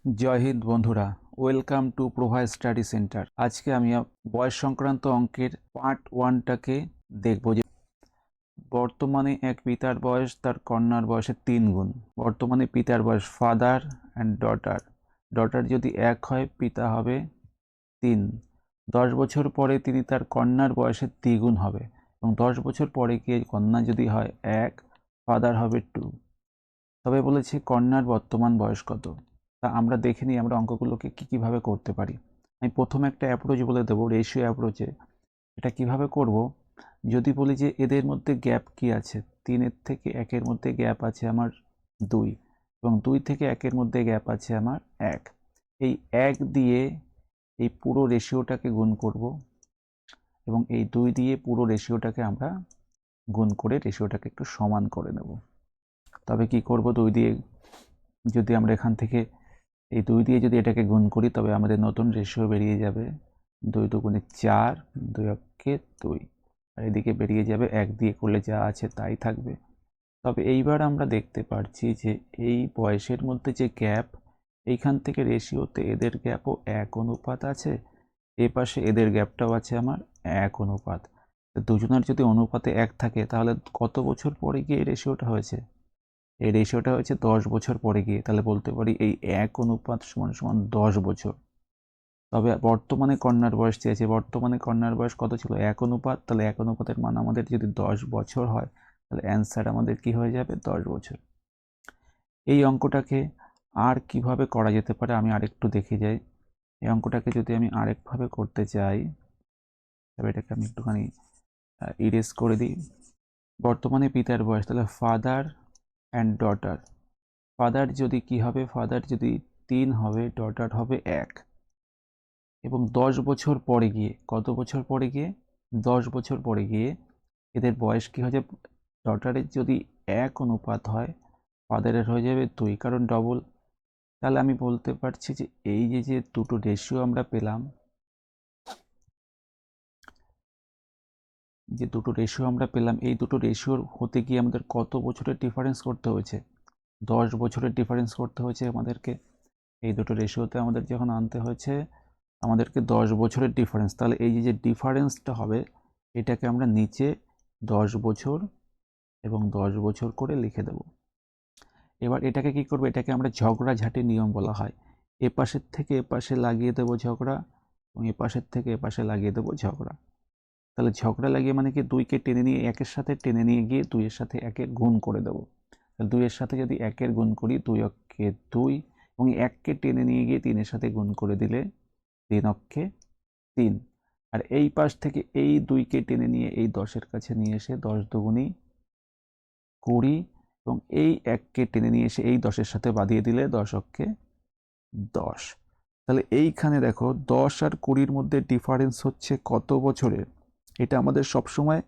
জয় হিন্দ বন্ধুরা, welcome to Prabha study centre. আজকে আমি বয়স সংক্রান্ত অঙ্কের পার্ট 1টাকে দেখব। যে বর্তমানে এক পিতার বয়স তার কন্যার বয়সের 3 গুণ। বর্তমানে পিতার বয়স ফাদার অ্যান্ড ডটার। ডটার যদি 1 হয়, পিতা হবে 3। 10 বছর পরে তিনি তার কন্যার বয়সের দ্বিগুণ হবে, এবং 10 বছর পরে গিয়ে কন্যা যদি হয় 1, ফাদার হবে 2। তবে বলেছে কন্যার বর্তমান বয়স কত। তা আমরা দেখে নিই আমরা অঙ্কগুলোকে কীভাবে করতে পারি। আমি প্রথমে একটা অ্যাপ্রোচ বলে দেবো, রেশিও অ্যাপ্রোচে। এটা কিভাবে করব, যদি বলি যে এদের মধ্যে গ্যাপ কি আছে, 3 থেকে 1 মধ্যে গ্যাপ আছে আমার 2, এবং 2 থেকে 1 মধ্যে গ্যাপ আছে আমার 1। এই 1 দিয়ে এই পুরো রেশিওটাকে গুণ করব, এবং এই 2 দিয়ে পুরো রেশিওটাকে আমরা গুণ করে রেশিওটাকে একটু সমান করে নেব। তবে কি করব, 2 দিয়ে যদি আমরা এখান থেকে এই 2 দিয়ে যদি এটাকে গুণ করি, তবে আমাদের নতুন রেশিও বেরিয়ে যাবে 2 দুগুণে 4, 2 অক্ষে 2, আর এদিকে বেরিয়ে যাবে 1 দিয়ে করলে যা আছে তাই থাকবে। তবে এইবার আমরা দেখতে পাচ্ছি যে এই বয়সের মধ্যে যে গ্যাপ, এইখান থেকে রেশিওতে এদের গ্যাপও 1 অনুপাত আছে, এ পাশে এদের গ্যাপটাও আছে আমার 1 অনুপাত। দুজনের যদি অনুপাতে 1 থাকে, তাহলে কত বছর পরে গিয়ে এই রেশিওটা হয়েছে? এই রেশিওটা হয়েছে 10 বছর পরে গিয়ে। তাহলে বলতে পারি এই 1 অনুপাত সমান সমান 10 বছর। তবে বর্তমানে কন্যার বয়স চেয়েছে, বর্তমানে কন্যার বয়স কত ছিল? 1 অনুপাত। তাহলে 1 অনুপাতের মান আমাদের যদি 10 বছর হয়, তাহলে অ্যান্সার আমাদের কি হয়ে যাবে? 10 বছর। এই অঙ্কটাকে আর কিভাবে করা যেতে পারে আমি আরেকটু দেখে যাই। এই অঙ্কটাকে যদি আমি আরেকভাবে করতে চাই, তবে এটাকে আমি একটুখানি ইরেজ করে দিই। বর্তমানে পিতার বয়স, তাহলে ফাদার অ্যান্ড ডটার। ফাদার যদি কি হবে, ফাদার যদি 3 হবে, ডটার হবে 1। এবং 10 বছর পরে গিয়ে, কত বছর পরে গিয়ে? 10 বছর পরে গিয়ে এদের বয়স কি হয়ে যাবে? ডটারের যদি 1 অনুপাত হয়, ফাদারের হয়ে যাবে 2, কারণ ডবল। তাহলে আমি বলতে পারছি যে এই যে দুটো রেশিও আমরা পেলাম, এই দুটো রেশিওর হতে গিয়ে আমাদের কত বছরের ডিফারেন্স করতে হয়েছে? 10 বছরের ডিফারেন্স করতে হয়েছে আমাদেরকে। এই দুটো রেশিওতে আমাদের যখন আনতে হয়েছে আমাদেরকে 10 বছরের ডিফারেন্স, তাহলে এই যে ডিফারেন্সটা হবে, এটাকে আমরা নিচে 10 বছর এবং 10 বছর করে লিখে দেব। এবার এটাকে কি করব, এটাকে আমরা ঝগড়াঝাটি নিয়ম বলা হয়। এ পাশের থেকে এ পাশে লাগিয়ে দেবো ঝগড়া, এবং এ পাশের থেকে এ পাশে লাগিয়ে দেবো ঝগড়া। তাহলে ঝগড়া লাগিয়ে মানে কি, 2কে টেনে নিয়ে 1-এর সাথে টেনে নিয়ে গিয়ে 2-এর সাথে 1-এর গুণ করে দেবো। তাহলে 2-এর সাথে যদি 1-এর গুণ করি, 2 অক্ষে 2, এবং 1কে টেনে নিয়ে গিয়ে 3-এর সাথে গুণ করে দিলে 3 অক্ষে 3। আর এই পাশ থেকে এই 2কে টেনে নিয়ে এই 10-এর কাছে নিয়ে এসে 10 দুগুণী 20, এবং এই 1কে টেনে নিয়ে এসে এই 10-এর সাথে বাঁধিয়ে দিলে 10 অক্ষে 10। তাহলে এইখানে দেখো 10 আর 20-র মধ্যে ডিফারেন্স হচ্ছে কত বছরের? এটা আমাদের সবসময়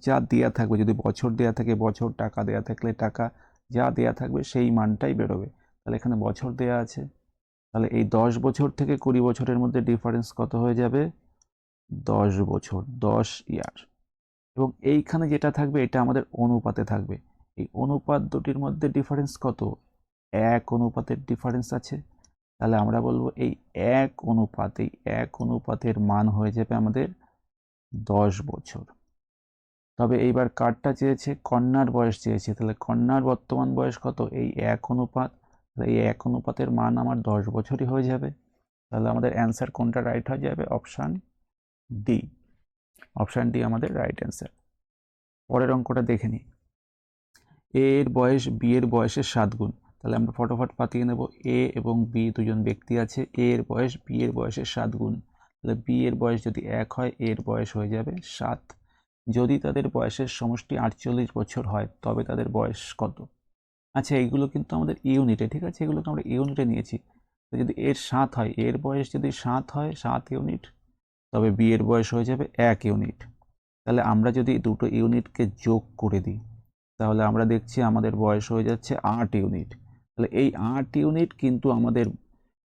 যা দেয়া থাকবে, যদি বছর দেয়া থাকে বছর, টাকা দেয়া থাকলে টাকা, যা দেয়া থাকবে সেই মানটাই বেরোবে। তাহলে এখানে বছর দেয়া আছে, তাহলে এই 10 বছর থেকে 20 বছরের মধ্যে ডিফারেন্স কত হয়ে যাবে? 10 বছর, 10 ইয়ার। এবং এইখানে যেটা থাকবে এটা আমাদের অনুপাতে থাকবে। এই অনুপাত দুটির মধ্যে ডিফারেন্স কত? 1 অনুপাতের ডিফারেন্স আছে। তাহলে আমরা বলবো এই 1 অনুপাতের মান হয়ে যাবে আমাদের 10 বছর। তবে এইবার কারটা চেয়েছে? কন্যার বয়স চেয়েছে। তাহলে কন্যার বর্তমান বয়স কত? এই 1 অনুপাত। তাহলে এই 1 অনুপাতের মান আমার 10 বছরই হয়ে যাবে। তাহলে আমাদের অ্যান্সার কোনটা রাইট হয়ে যাবে? Option D. অপশান ডি আমাদের রাইট অ্যান্সার। পরের অঙ্কটা দেখে নিই। এ এর বয়স বি এর বয়সের 7 গুণ। তাহলে আমরা ফটোফট পাতিয়ে নেব। এ এবং বি দুজন ব্যক্তি আছে, এ এর বয়স বি এর বয়সের 7 গুণ। তাহলে বি এর বয়স যদি 1 হয়, এর বয়স হয়ে যাবে 7। যদি তাদের বয়সের সমষ্টি 48 বছর হয়, তবে তাদের বয়স কত? আচ্ছা, এইগুলো কিন্তু আমাদের ইউনিটে, ঠিক আছে, এগুলোকে আমরা ইউনিটে নিয়েছি। তো যদি এর 7 হয়, এর বয়স যদি 7 হয়, 7 ইউনিট, তবে বি এর বয়স হয়ে যাবে 1 ইউনিট। তাহলে আমরা যদি দুটো ইউনিটকে যোগ করে দিই, তাহলে আমরা দেখছি আমাদের বয়স হয়ে যাচ্ছে 8 ইউনিট। তাহলে এই 8 ইউনিট কিন্তু আমাদের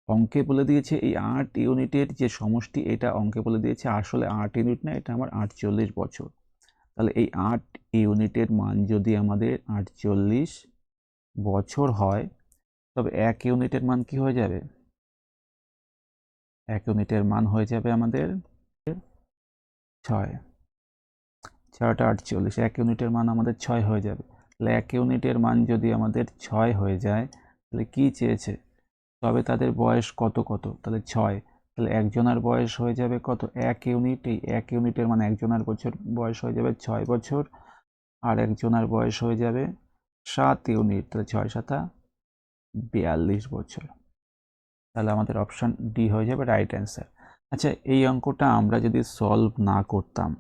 অঙ্কে বলে দিয়েছে, এই 8 ইউনিটের যে সমষ্টি এটা অঙ্কে বলে দিয়েছে, আসলে 8 ইউনিট না, এটা আমার 48 বছর। তাহলে এই 8 ইউনিটের মান যদি আমাদের 48 বছর হয়, তবে 1 ইউনিটের মান কি হয়ে যাবে? 1 ইউনিটের মান হয়ে যাবে আমাদের 6, 6টা 48, 1 ইউনিটের মান আমাদের 6 হয়ে যাবে। তাহলে 1 ইউনিটের মান যদি আমাদের 6 হয়ে যায়, তাহলে কি চেয়েছে, তবে তাদের বয়স কত কত, তাহলে 6, তাহলে একজনের বয়স হয়ে যাবে কত 1 ইউনিট, এই 1 ইউনিটের মানে একজনের বয়স হয়ে যাবে 6 বছর, আর একজনের বয়স হয়ে যাবে 7 ইউনিট, তাহলে 6 7 42 বছর। তাহলে আমাদের অপশন ডি হয়ে যাবে রাইট অ্যান্সার। আচ্ছা, এই অঙ্কটা আমরা যদি সলভ না করতাম,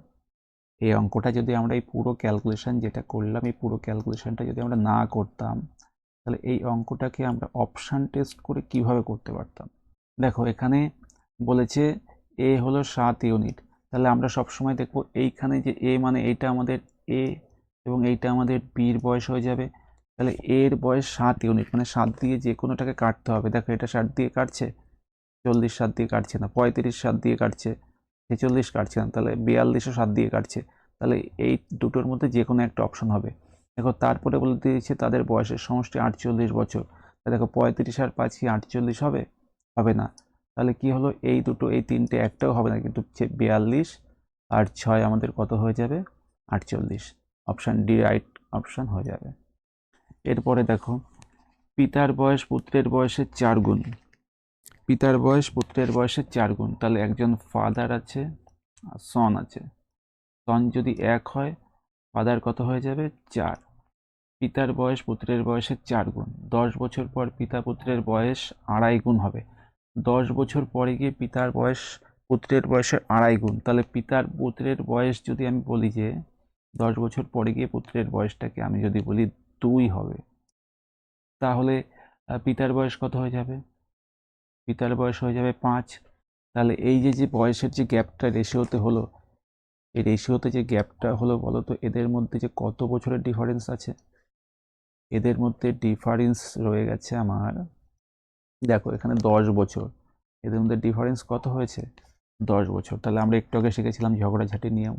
এই অঙ্কটা যদি আমরা এই পুরো ক্যালকুলেশন যেটা করলাম, এই পুরো ক্যালকুলেশনটা যদি আমরা না করতাম, তাহলে এই অঙ্কটাকে আমরা অপশান টেস্ট করে কিভাবে করতে পারতাম। দেখো এখানে বলেছে এ হলো 7 ইউনিট, তাহলে আমরা সবসময় দেখবো এইখানে যে এ মানে এইটা আমাদের এ এবং এইটা আমাদের বির বয়স হয়ে যাবে। তাহলে এর বয়স 7 ইউনিট, মানে 7 দিয়ে যে কোনোটাকে কাটতে হবে। দেখো এটা 7 দিয়ে কাটছে, 40 7 দিয়ে কাটছে না, 35 7 দিয়ে কাটছে, 46 কাটছে না, তাহলে 42ও 7 দিয়ে কাটছে। তাহলে এই দুটোর মধ্যে যে কোনো একটা অপশন হবে। দেখো তারপরে বলে দিয়েছে তাদের বয়সের সমষ্টি 48 বছর। দেখো 35 আর 5 কি 48 হবে? হবে না। তাহলে কি হলো, এই দুটো এই তিনটে একটাও হবে না, কিন্তু 42 আর 6 আমাদের কত হয়ে যাবে? 48। অপশান ডি রাইট অপশান হয়ে যাবে। এরপরে দেখো পিতার বয়স পুত্রের বয়সের 4 গুণ। পিতার বয়স পুত্রের বয়সের 4 গুণ, তাহলে একজন ফাদার আছে আর সন আছে। সন যদি 1 হয়, ফাদার কত হয়ে যাবে? 4। পিতার বয়স পুত্রের বয়সের 4 গুণ। 10 বছর পর পিতা পুত্রের বয়স 2.5 গুণ হবে। 10 বছর পরে গিয়ে পিতার বয়স পুত্রের বয়সের 2.5 গুণ। তাহলে পিতার পুত্রের বয়স যদি আমি বলি যে 10 বছর পরে গিয়ে পুত্রের বয়সটাকে আমি যদি বলি 2 হবে, তাহলে পিতার বয়স কত হয়ে যাবে? পিতার বয়স হয়ে যাবে 5। তাহলে এই যে বয়সের যে গ্যাপটা রেশিওতে হলো, এই রেশিওতে যে গ্যাপটা হলো, বলো তো এদের মধ্যে যে কত বছরের ডিফারেন্স আছে? এদের মধ্যে ডিফারেন্স রয়ে গেছে আমার, দেখো এখানে 10 বছর, এদের মধ্যে ডিফারেন্স কত হয়েছে? 10 বছর। তাহলে আমরা একটু আগে শিখেছিলাম ঝগড়াঝাটি নিয়ম।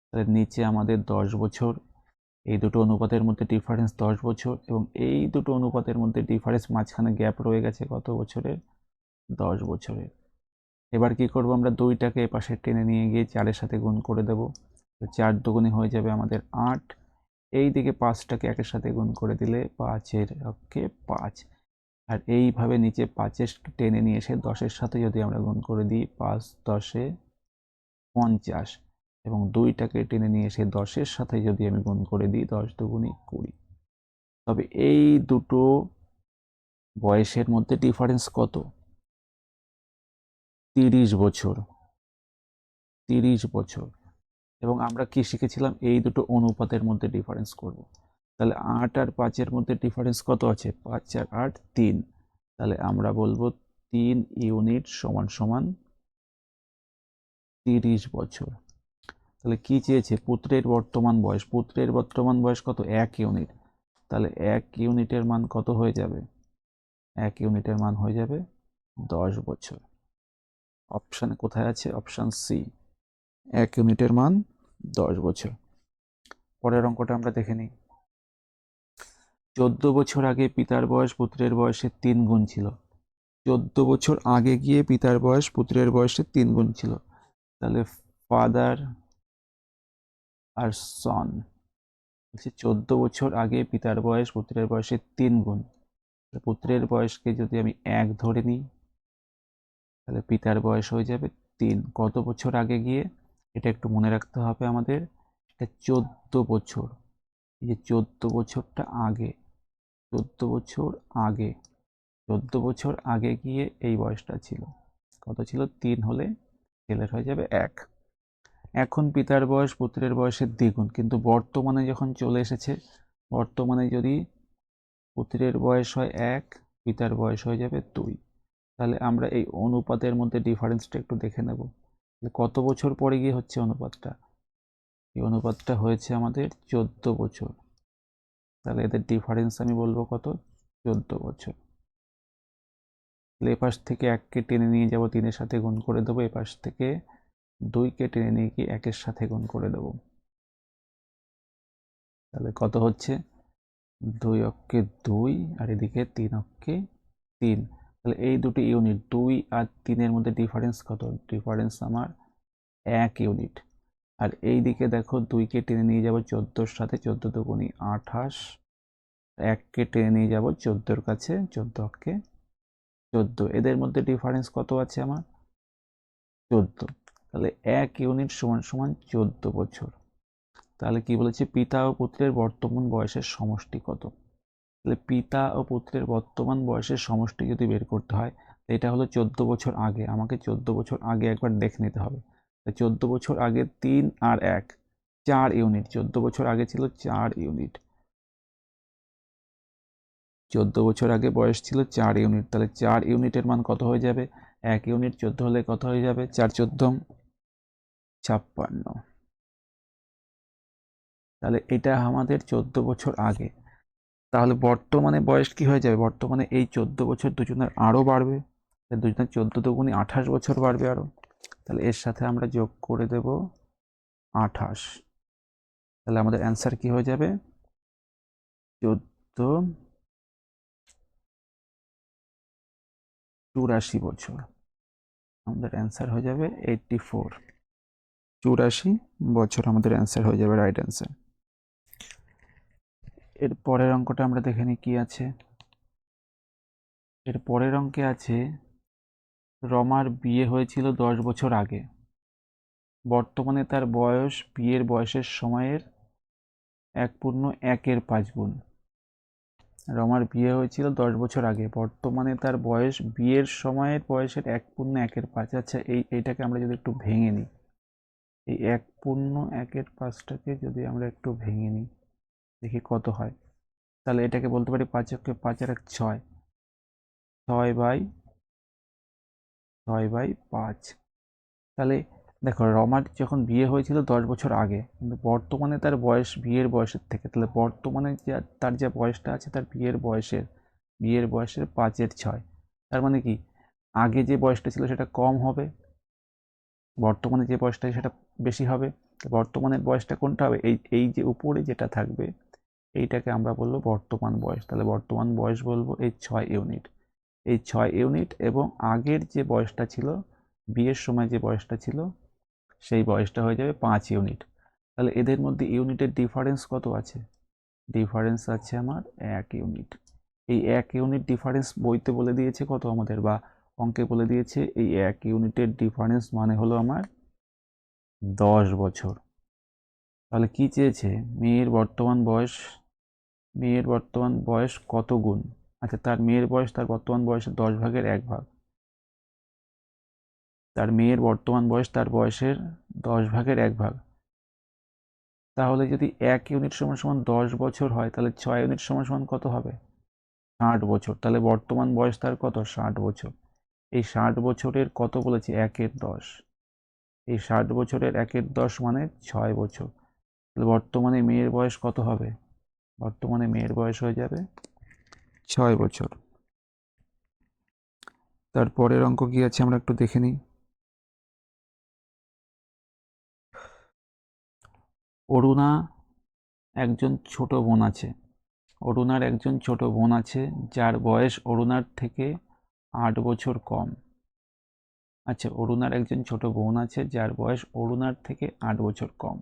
তাহলে নিচে আমাদের 10 বছর, এই দুটো অনুপাতের মধ্যে ডিফারেন্স 10 বছর, এবং এই দুটো অনুপাতের মধ্যে ডিফারেন্স মাঝখানে গ্যাপ রয়ে গেছে কত বছরের? 10 বছরের। এবার কি করব, আমরা 2টাকে এপাশে টেনে নিয়ে গিয়ে 4-এর সাথে গুণ করে দেব। 4 দুগুণে হয়ে যাবে আমাদের 8। এই দিকে 5টাকে 1-এর সাথে গুণ করে দিলে 5-এর অক্ষে 5। আর এইভাবে নিচে 5-এর টেনে নিয়ে এসে 10-এর সাথে যদি আমরা গুণ করে দিই, 5 10-এ 50, এবং 2টাকে টেনে নিয়ে এসে 10-এর সাথে যদি আমি গুণ করে দিই, 10 দুগুণে 20। তবে এই দুটো বয়সের মধ্যে ডিফারেন্স কত? 30 বছর। 30 বছর। এবং আমরা কি শিখেছিলাম, এই দুটো অনুপাতের মধ্যে ডিফারেন্স করব। তাহলে 8 আর 5-এর মধ্যে ডিফারেন্স কত আছে? 5 আর 8 3। তাহলে আমরা বলবো 3 ইউনিট সমান সমান 30 বছর। তাহলে কি চেয়েছে? পুত্রের বর্তমান বয়স। পুত্রের বর্তমান বয়স কত? 1 ইউনিট। তাহলে 1 ইউনিটের মান কত হয়ে যাবে? 1 ইউনিটের মান হয়ে যাবে 10 বছর। অপশানে কোথায় আছে? অপশান সি, 1 ইউনিটের মান 10 বছর। পরের অঙ্কটা আমরা দেখে নিই। 14 বছর আগে পিতার বয়স পুত্রের বয়সের 3 গুণ ছিল। 14 বছর আগে গিয়ে পিতার বয়স পুত্রের বয়সের 3 গুণ ছিল। তাহলে ফাদার আর সন বলছে 14 বছর আগে পিতার বয়স পুত্রের বয়সের 3 গুণ। পুত্রের বয়সকে যদি আমি 1 ধরে নিই, তাহলে পিতার বয়স হয়ে যাবে 3। কত বছর আগে গিয়ে? এটা একটু মনে রাখতে হবে আমাদের, এটা 14 বছর। এই যে 14 বছরটা আগে, 14 বছর আগে, 14 বছর আগে গিয়ে এই বয়সটা ছিল কত? ছিল 3 হলে ছেলের হয়ে যাবে 1। এখন পিতার বয়স পুত্রের বয়সের দ্বিগুণ, কিন্তু বর্তমানে যখন চলে এসেছে, বর্তমানে যদি পুত্রের বয়স হয় 1, পিতার বয়স হয়ে যাবে 2। তাহলে আমরা এই অনুপাতের মধ্যে ডিফারেন্সটা একটু দেখে নেব। কত বছর পরে গিয়ে হচ্ছে অনুপাতটা? এই অনুপাতটা হয়েছে আমাদের 14 বছর। তাহলে এদের ডিফারেন্স আমি বলবো কত? 14 বছর। তাহলে এপাশ থেকে 1কে টেনে নিয়ে যাব, 3-এর সাথে গুণ করে দেবো। এপাশ থেকে 2কে টেনে নিয়ে গিয়ে 1-এর সাথে গুণ করে দেবো। তাহলে কত হচ্ছে? 2 অক্ষে 2, আর এদিকে 3 অক্ষে 3। তাহলে এই দুটি ইউনিট 2 আর 3-এর মধ্যে ডিফারেন্স কত? ডিফারেন্স আমার 1 ইউনিট। আর এই দিকে দেখো 2কে টেনে নিয়ে যাব 14-র সাথে, 14 দুগুণি 28, 1কে টেনে নিয়ে যাব 14-র কাছে, 14কে 14, এদের মধ্যে ডিফারেন্স কত আছে আমার? 14। তাহলে 1 ইউনিট সমান সমান 14 বছর। তাহলে কি বলেছে? পিতা ও পুত্রের বর্তমান বয়সের সমষ্টি কত? তাহলে পিতা ও পুত্রের বর্তমান বয়সের সমষ্টি যদি বের করতে হয়, এটা হলো 14 বছর আগে। আমাকে 14 বছর আগে একবার দেখে নিতে হবে। 14 বছর আগে 3 আর 1 4 ইউনিট। 14 বছর আগে ছিল 4 ইউনিট। 14 বছর আগে বয়স ছিল 4 ইউনিট। তাহলে 4 ইউনিটের মান কত হয়ে যাবে? 1 ইউনিট 14 হলে কত হয়ে যাবে? 4 14 56। তাহলে এটা আমাদের 14 বছর আগে। তাহলে বর্তমানে বয়স কি হয়ে যাবে? বর্তমানে এই 14 বছর দুজনের আরও বাড়বে। দুজনের 14 দুগুণি 28 বছর বাড়বে আরও। তাহলে এর সাথে আমরা যোগ করে দেব 28। তাহলে আমাদের অ্যান্সার কি হয়ে যাবে? 14 84 বছর। আমাদের অ্যান্সার হয়ে যাবে 84। 84 বছর আমাদের অ্যান্সার হয়ে যাবে, রাইট অ্যান্সার। এর পরের অঙ্কটা আমরা দেখে নিই কি আছে। এর পরের অঙ্কে আছে রমার বিয়ে হয়েছিল 10 বছর আগে। বর্তমানে তার বয়স বিয়ের বয়সের সময়ের 1/1-5 গুণ। রমার বিয়ে হয়েছিল 10 বছর আগে, বর্তমানে তার বয়স বিয়ের সময়ের বয়সের 1/1-5। আচ্ছা, এইটাকে আমরা যদি একটু ভেঙে নিই, এই 1/1-5টাকে যদি আমরা একটু ভেঙে নিই, দেখি কত হয়। তাহলে এটাকে বলতে পারি 5 × 5 = 6, 6/5। তাহলে দেখো, রমার যখন বিয়ে হয়েছিল 10 বছর আগে, কিন্তু বর্তমানে তার বয়স বিয়ের বয়সের থেকে, তাহলে বর্তমানে তার যে বয়সটা আছে তার বিয়ের বয়সের 5/6। তার মানে কি, আগে যে বয়সটা ছিল সেটা কম হবে, বর্তমানে যে বয়সটা সেটা বেশি হবে। বর্তমানের বয়সটা কোনটা হবে? এই যে উপরে যেটা থাকবে এইটাকে আমরা বলবো বর্তমান বয়স। তাহলে বর্তমান বয়স বলবো এই 6 ইউনিট। এই 6 ইউনিট এবং আগের যে বয়সটা ছিল, বিয়ের সময় যে বয়সটা ছিল, সেই বয়সটা হয়ে যাবে 5 ইউনিট। তাহলে এদের মধ্যে ইউনিটের ডিফারেন্স কত আছে? ডিফারেন্স আছে আমার 1 ইউনিট। এই 1 ইউনিট ডিফারেন্স বইতে বলে দিয়েছে কত আমাদের, বা অঙ্কে বলে দিয়েছে, এই 1 ইউনিটের ডিফারেন্স মানে হলো আমার 10 বছর। তাহলে কি চেয়েছে? মেয়ের বর্তমান বয়স কত গুণ? আচ্ছা, তার মেয়ের বয়স তার বর্তমান বয়সের 10/1 তার মেয়ের বর্তমান বয়স তার বয়সের 10/1। তাহলে যদি 1 ইউনিট সমান সমান 10 বছর হয়, তাহলে 6 ইউনিট সমান সমান কত হবে? 60 বছর। তাহলে বর্তমান বয়স তার কত? 60 বছর। এই 60 বছরের কত বলেছি? 1/10। এই 60 বছরের 1/10 মানে 6 বছর। তাহলে বর্তমানে মেয়ের বয়স কত হবে? বর্তমানে মেয়ের বয়স হয়ে যাবে 6 বছর। তারপরের অঙ্ক কি আছে আমরা একটু দেখে নিই। অরুণা একজন ছোট বোন আছে। অরুণার একজন ছোট বোন আছে যার বয়স অরুণার থেকে 8 বছর কম। আচ্ছা, অরুণার একজন ছোট বোন আছে যার বয়স অরুণার থেকে 8 বছর কম।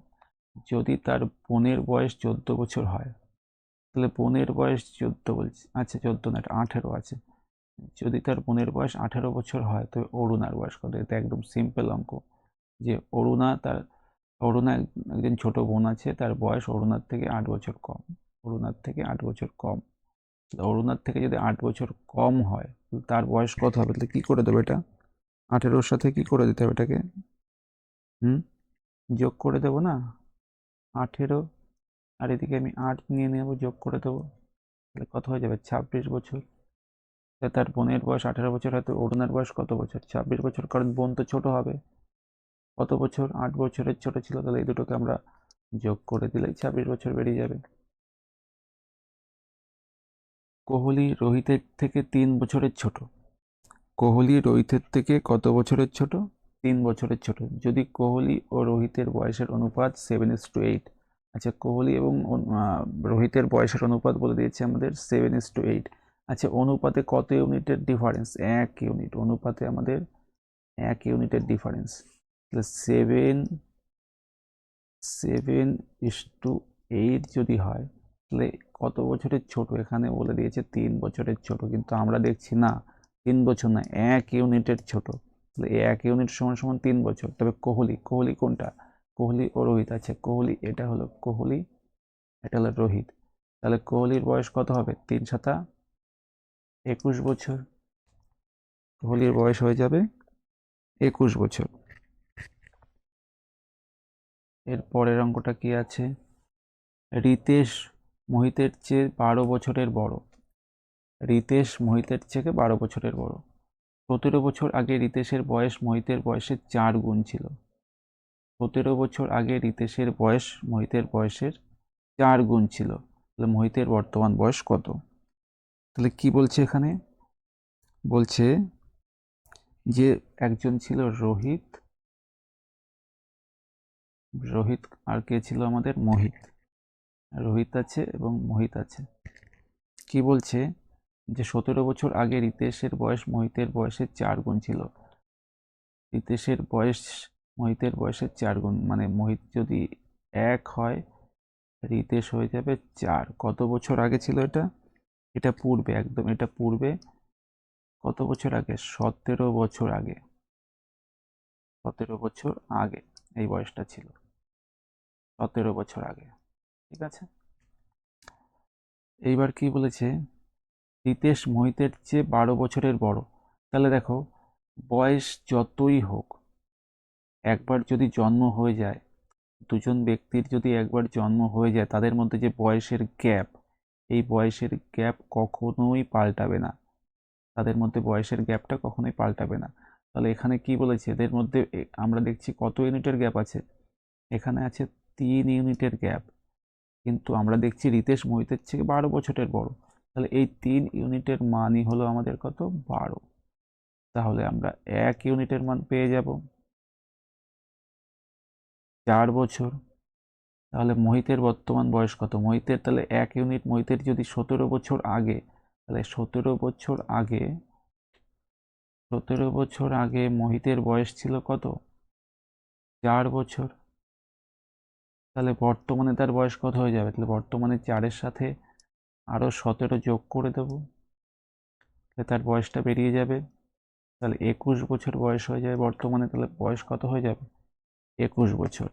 যদি তার বোনের বয়স 14 বছর হয়, তাহলে বোনের বয়স 14 বলছে, আচ্ছা 14 না, এটা 18 আছে। যদি তার বোনের বয়স 18 বছর হয়, তবে অরুণার বয়স কত? এটা একদম সিম্পল অঙ্ক, যে অরুণা একজন ছোট বোন আছে, তার বয়স অরুণার থেকে 8 বছর কম। অরুণার থেকে 8 বছর কম। অরুণার থেকে যদি 8 বছর কম হয়, তার বয়স কত হবে? তাহলে কি করে দেবো এটা? 18-র সাথে কি করে দিতে হবে এটাকে? যোগ করে দেবো না? 18 আর এদিকে আমি 8 নিয়ে নেবো, যোগ করে দেবো। তাহলে কত হয়ে যাবে? 26 বছর। তার বোনের বয়স 18 বছর, হয়তো অরুণার বয়স কত বছর? 26 বছর, কারণ বোন তো ছোট হবে। কত বছর? 8 বছরের ছোট ছিল। তাহলে এই দুটোকে আমরা যোগ করে দিলেই 26 বছর বেরিয়ে যাবে। কোহলি রোহিতের থেকে 3 বছরের ছোট। কোহলি রোহিতের থেকে কত বছরের ছোট? 3 বছরের ছোট। যদি কোহলি ও রোহিতের বয়সের অনুপাত 7:8। আচ্ছা, কোহলি এবং রোহিতের বয়সের অনুপাত বলে দিয়েছে আমাদের 7:8। আচ্ছা, অনুপাতে কত ইউনিটের ডিফারেন্স? 1 ইউনিট। অনুপাতে আমাদের 1 ইউনিটের ডিফারেন্স। তাহলে 7:8 যদি হয়, তাহলে কত বছরের ছোট? এখানে বলে দিয়েছে 3 বছরের ছোট, কিন্তু আমরা দেখছি না 3 বছর না, 1 ইউনিটের ছোট। তাহলে 1 ইউনিট সমান সমান 3 বছর। তবে কোহলি কোনটা? কোহলি ও রোহিত। আছে কোহলি, এটা হলো কোহলি, এটা হলো রোহিত। তাহলে কোহলির বয়স কত হবে? 3×7 = 21 বছর। কোহলির বয়স হয়ে যাবে 21 বছর। এর পরের অঙ্কটা কি আছে? রিতেশ মোহিতের চেয়ে 12 বছরের বড়। রিতেশ মোহিতের থেকে 12 বছরের বড়। 17 বছর আগে রিতেশের বয়স মোহিতের বয়সের 4 গুণ ছিল। 17 বছর আগে রিতেশের বয়স মোহিতের বয়সের 4 গুণ ছিল। তাহলে মোহিতের বর্তমান বয়স কত? তাহলে কি বলছে এখানে? বলছে যে একজন ছিল রোহিত, আর কে ছিল আমাদের? মোহিত। রোহিত আছে এবং মোহিত আছে। কি বলছে? যে 17 বছর আগে রিতেশের বয়স মোহিতের বয়সের 4 গুণ ছিল। রিতেশের বয়স মোহিতের বয়সের 4 গুণ, মানে মোহিত যদি 1 হয়, রিতেশ হয়ে যাবে 4। কত বছর আগে ছিল এটা? এটা পূর্বে, একদম এটা পূর্বে। কত বছর আগে? 17 বছর আগে। 17 বছর আগে এই বয়সটা ছিল, 17 বছর আগে। ঠিক আছে। এইবার কি বলেছে? রিতেশ মোহিতের চেয়ে 12 বছরের বড়। তাহলে দেখো, বয়স যতই হোক, একবার যদি জন্ম হয়ে যায়, দুজন ব্যক্তির যদি একবার জন্ম হয়ে যায়, তাদের মধ্যে যে বয়সের গ্যাপ, এই বয়সের গ্যাপ কখনোই পাল্টাবে না। তাদের মধ্যে বয়সের গ্যাপটা কখনোই পাল্টাবে না। তাহলে এখানে কি বলেছে? এদের মধ্যে আমরা দেখছি কত ইউনিটের গ্যাপ আছে? এখানে আছে 3 ইউনিটের গ্যাপ, কিন্তু আমরা দেখছি রিতেশ মোহিতের থেকে 12 বছরের বড়। তাহলে এই 3 ইউনিটের মানই হলো আমাদের কত? 12। তাহলে আমরা 1 ইউনিটের মান পেয়ে যাব 4 বছর। তাহলে মোহিতের বর্তমান বয়স কত? মোহিতের তাহলে 1 ইউনিট, মোহিতের যদি 17 বছর আগে, তাহলে 17 বছর আগে, 17 বছর আগে মোহিতের বয়স ছিল কত? 4 বছর। তাহলে বর্তমানে তার বয়স কত হয়ে যাবে? তাহলে বর্তমানে 4-এর সাথে আরো 17 যোগ করে দেব, তাহলে তার বয়সটা বেরিয়ে যাবে। তাহলে 21 বছর বয়স হয়ে যাবে বর্তমানে। তাহলে বয়স কত হয়ে যাবে? 21 বছর।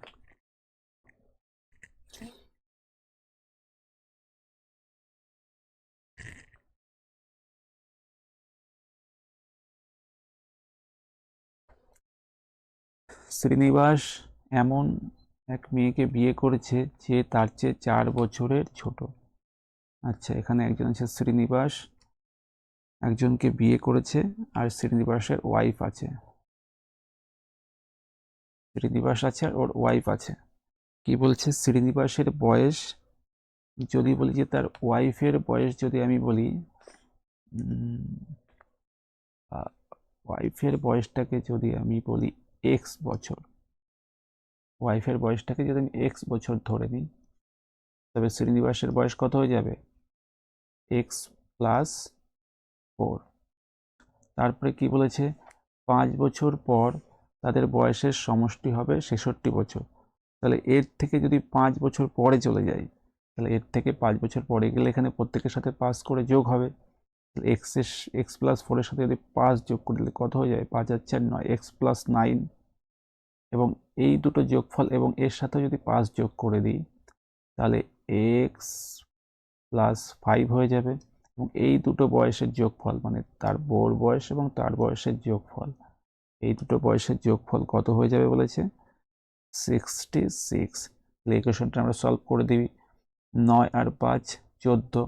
শ্রীনিবাস এমন এক মেয়েকে বিয়ে করেছে যে তার চেয়ে 4 বছরের ছোট। আচ্ছা, এখানে একজন আছে শ্রীনিবাস, একজনকে বিয়ে করেছে, আর শ্রীনিবাসের ওয়াইফ আছে। শ্রীনিবাস আছে আর ওর ওয়াইফ আছে। কি বলছে? শ্রীনিবাসের বয়স, যদি বলি যে তার ওয়াইফের বয়স, যদি আমি বলি ওয়াইফের বয়সটাকে যদি আমি বলি এক্স বছর, ওয়াইফের বয়সটাকে যদি আমি এক্স বছর ধরে নিই, তবে শ্রীনিবাসের বয়স কত হয়ে যাবে? x+4। তারপরে কি বলেছে? 5 বছর পর তাদের বয়সের সমষ্টি হবে 66 বছর। তাহলে এর থেকে যদি 5 বছর পরে চলে যাই, তাহলে এর থেকে 5 বছর পরে গেলে এখানে প্রত্যেকের সাথে 5 করে যোগ হবে। x+4 এর সাথে যদি 5 যোগ করে দিলে কত হয়ে যাবে? 5 আর 4 9, x+9। এবং এই দুটো যোগফল এবং এর সাথে যদি 5 যোগ করে দিই, তাহলে x+5 হয়ে যাবে। এবং এই দুটো বয়সের যোগফল, মানে তার বউর বয়স এবং তার বয়সের যোগফল, এই দুটো বয়সের যোগফল কত হয়ে যাবে বলেছে? 66। তাহলে ইকুয়েশনটা আমরা সলভ করে দিই। 9 আর 5 14,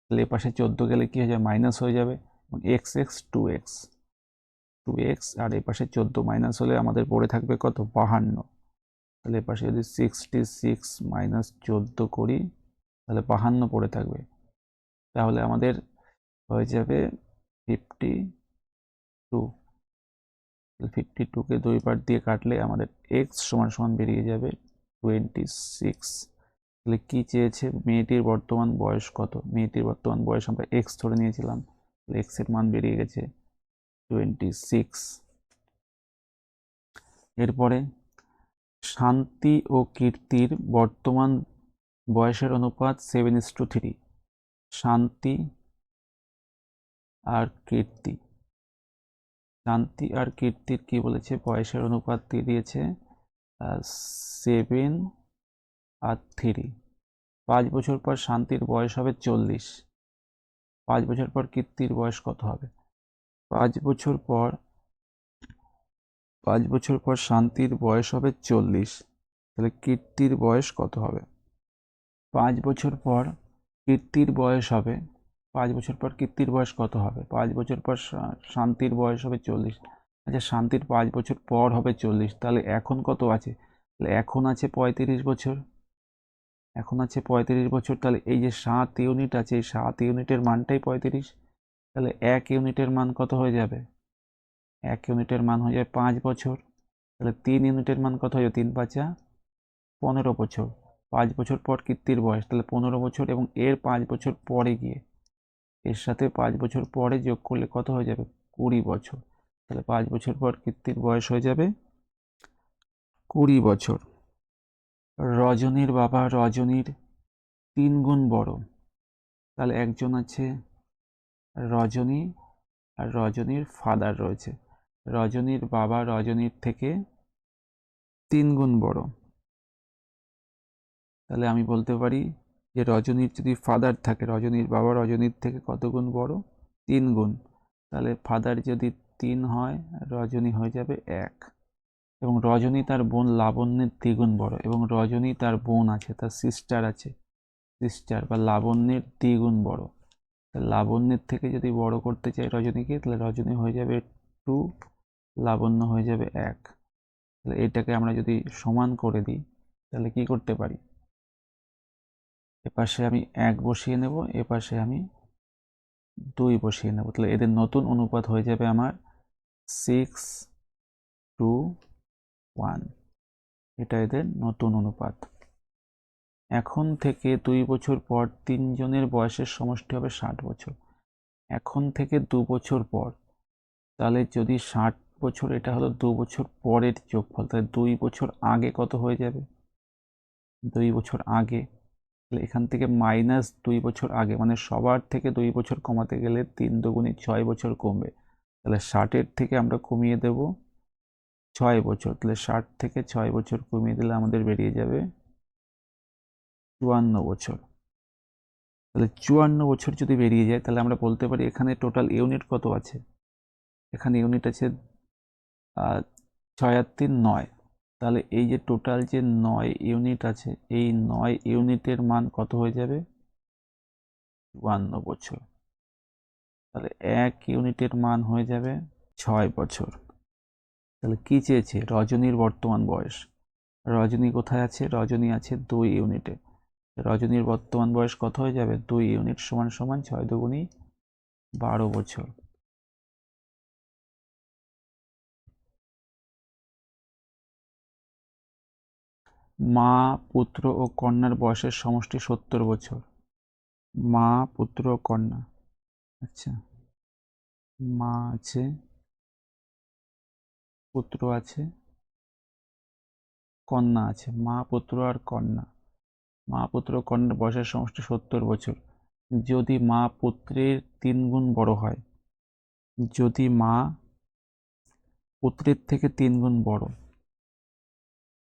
তাহলে এ পাশে 14 গেলে কি হয়ে যাবে? মাইনাস হয়ে যাবে। এবং x 2x, আর এ পাশে 14 মাইনাস হলে আমাদের পড়ে থাকবে কত? 52। তাহলে এ পাশে যদি 66 মাইনাস 14 করি, তাহলে 52 পড়ে থাকবে। তাহলে আমাদের হয়ে যাবে 52। 52কে 2 পার্ট দিয়ে কাটলে আমাদের x সমান সমান বেরিয়ে যাবে 26। তাহলে কি চেয়েছে, মেয়েটির বর্তমান বয়স কত? মেয়েটির বর্তমান বয়স আমরা এক্স ধরে নিয়েছিলাম, তাহলে এক্স এর মান বেরিয়ে গেছে 26। এরপরে শান্তি ও কীর্তির বর্তমান বয়সের অনুপাত 7:3। শান্তি আর কীর্তি, শান্তি আর কীর্তির কি বলেছে, বয়সের অনুপাত দিয়ে দিয়েছে 7:3। 5 বছর পর শান্তির বয়স হবে 40। 5 বছর পর কীর্তির বয়স কত হবে? 5 বছর পর 5 বছর পর শান্তির বয়স হবে 40, তাহলে কীর্তির বয়স কত হবে? 5 বছর পর কীর্তির বয়স হবে 5 বছর পর কীর্তির বয়স কত হবে? 5 বছর পর শান্তির বয়স হবে 40। আচ্ছা, শান্তির 5 বছর পর হবে 40, তাহলে এখন কত আছে? তাহলে এখন আছে 35 বছর। এখন আছে 35 বছর, তাহলে এই যে 7 ইউনিট আছে, এই 7 ইউনিটের মানটাই 35। তাহলে 1 ইউনিটের মান কত হয়ে যাবে? 1 ইউনিটের মান হয়ে যাবে 5 বছর। তাহলে 3 ইউনিটের মান কত হয়ে যাবে? 3 5 15 বছর। 5 বছর পর কীর্তির বয়স, তাহলে 15 বছর, এবং এর 5 বছর পরে গিয়ে এর সাথে 5 বছর পরে যোগ করলে কত হয়ে যাবে? 20 বছর। তাহলে 5 বছর পর কীর্তির বয়স হয়ে যাবে 20 বছর। রজনীর বাবা রজনীর 3 গুণ বড়, তাহলে একজন আছে রজনী আর রজনীর ফাদার রয়েছে। রজনীর বাবা রজনীর থেকে 3 গুণ বড়, তাহলে আমি বলতে পারি যে রজনীর যদি ফাদার থাকে, রজনীর বাবা রজনীর থেকে কত গুণ বড়? 3 গুণ। তাহলে ফাদার যদি 3 হয়, রজনী হয়ে যাবে 1। এবং রজনী তার বোন লাবণ্যের 3 গুণ বড়, এবং রজনী তার বোন আছে, তার সিস্টার আছে, সিস্টার বা লাবণ্যের 3 গুণ বড়। লাবণ্যের থেকে যদি বড় করতে চাই রজনীকে, তাহলে রজনী হয়ে যাবে 2, লাবণ্য হয়ে যাবে 1। তাহলে এটাকে আমরা যদি সমান করে দিই, তাহলে কি করতে পারি? এপাশে আমি 1 বসিয়ে নেব, এপাশে আমি 2 বসিয়ে নেব। তাহলে এদের নতুন অনুপাত হয়ে যাবে আমার 6:1। এটা এদের নতুন অনুপাত। এখন থেকে 2 বছর পর 3 জনের বয়সের সমষ্টি হবে 60 বছর। এখন থেকে 2 বছর পর, তাহলে যদি 60 বছর, এটা হলো 2 বছর পরের যোগফল, তাহলে 2 বছর আগে কত হয়ে যাবে? 2 বছর আগে, তাহলে এখান থেকে -2 বছর আগে, মানে সবার থেকে 2 বছর কমাতে গেলে 3 দুগুণে 6 বছর কমবে। তাহলে 60-এর থেকে আমরা কমিয়ে দেব 6 বছর, তাহলে 60 থেকে 6 বছর কমিয়ে দিলে আমাদের বেরিয়ে যাবে 54 বছর। তাহলে 54 বছর যদি বেরিয়ে যায়, তাহলে আমরা বলতে পারি এখানে টোটাল ইউনিট কত আছে? এখানে ইউনিট আছে 6 আর 3 9। তাহলে এই যে টোটাল যে 9 ইউনিট আছে, এই 9 ইউনিটের মান কত হয়ে যাবে? 54 বছর। তাহলে 1 ইউনিটের মান হয়ে যাবে 6 বছর। তাহলে কি চেয়েছে? রজনীর বর্তমান বয়স। রজনী কোথায় আছে? রজনী আছে 2 ইউনিটে। রজনীর বর্তমান বয়স কত হয়ে যাবে? 2 ইউনিট সমান সমান 6 দুগুণী 12 বছর। মা, পুত্র ও কন্যার বয়সের সমষ্টি 70 বছর। মা, পুত্র ও কন্যা। আচ্ছা, মা আছে, পুত্র আছে, কন্যা আছে। মা, পুত্র আর কন্যা। মা, পুত্র ও কন্যার বয়সের সমষ্টি 70 বছর। যদি মা পুত্রের 3 গুণ বড় হয়, যদি মা পুত্রের থেকে 3 গুণ বড়,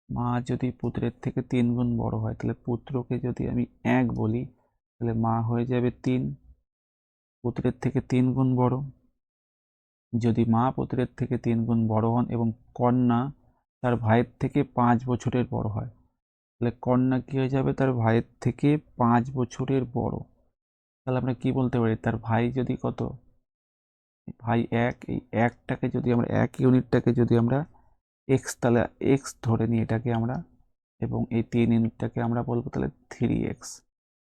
মা যদি পুত্রের থেকে 3 গুণ বড় হয়, তাহলে পুত্রকে যদি আমি 1 বলি, তাহলে মা হয়ে যাবে 3, পুত্রের থেকে 3 গুণ বড়। যদি মা পুত্রের থেকে 3 গুণ বড় হন এবং কন্যা তার ভাইয়ের থেকে 5 বছরের বড় হয়, তাহলে কন্যা কি হয়ে যাবে? তার ভাইয়ের থেকে 5 বছরের বড়। তাহলে আমরা কি বলতে পারি? তার ভাই যদি কত? ভাই 1, এই 1টাকে যদি আমরা 1 ইউনিটটাকে যদি আমরা x, তাহলে x ধরে নিই এটাকে আমরা, এবং এই 3 ইউনিটটাকে আমরা বলবো তাহলে 3x।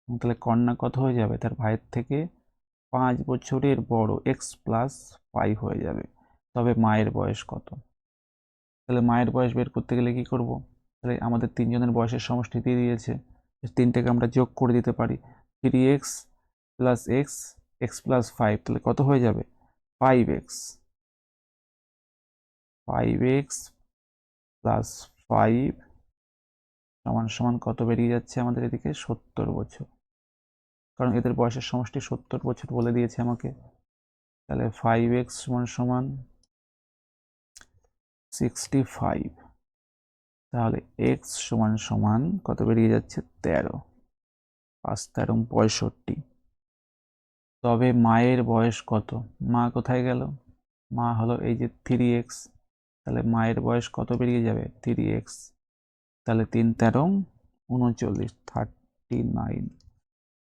তাহলে কন্যা কত হয়ে যাবে? তার ভাইয়ের থেকে 5 বছরের বড়, x + 5 হয়ে যাবে। তবে মায়ের বয়স কত? তাহলে মায়ের বয়স বের করতে গেলে কি করব? তাহলে আমাদের 3 জনের বয়সের সমষ্টি দিয়ে দিয়েছে, তিনটাকে আমরা যোগ করে দিতে পারি। 3x plus x x plus 5, তাহলে কত হয়ে যাবে? 5x। 5x প্লাস 5 সমান সমান কত বেরিয়ে যাচ্ছে আমাদের এদিকে? 70 বছর, কারণ এদের বয়সের সমষ্টি 70 বছর বলে দিয়েছে আমাকে। তাহলে 5x সমান সমান 65, তাহলে x সমান সমান কত বেরিয়ে যাচ্ছে? 13। 5 13 65। তবে মায়ের বয়স কত? মা কোথায় গেল? মা হলো এই যে 3x, তাহলে মায়ের বয়স কত বেরিয়ে যাবে? 3x, তাহলে 3 13 39, 39।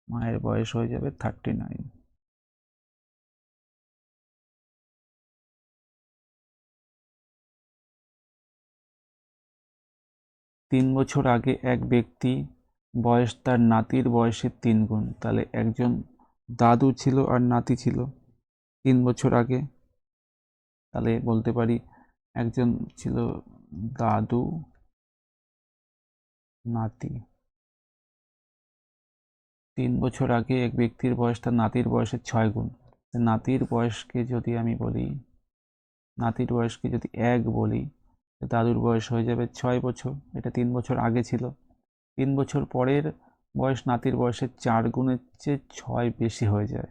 মায়ের বয়স হয়ে যাবে 39। তিন বছর আগে এক ব্যক্তি বয়স তার নাতির বয়সের 3 গুণ, তাহলে একজন দাদু ছিল আর নাতি ছিল 3 বছর আগে, তাহলে বলতে পারি একজন ছিল দাদু নাতি। 3 বছর আগে এক ব্যক্তির বয়স তার নাতির বয়সের 6 গুণ। নাতির বয়সকে যদি আমি বলি, নাতির বয়সকে যদি 1 বলি, দাদুর বয়স হয়ে যাবে 6 বছর। এটা 3 বছর আগে ছিল। 3 বছর পরের বয়স নাতির বয়সের 4 গুণের চেয়ে 6 বেশি হয়ে যায়।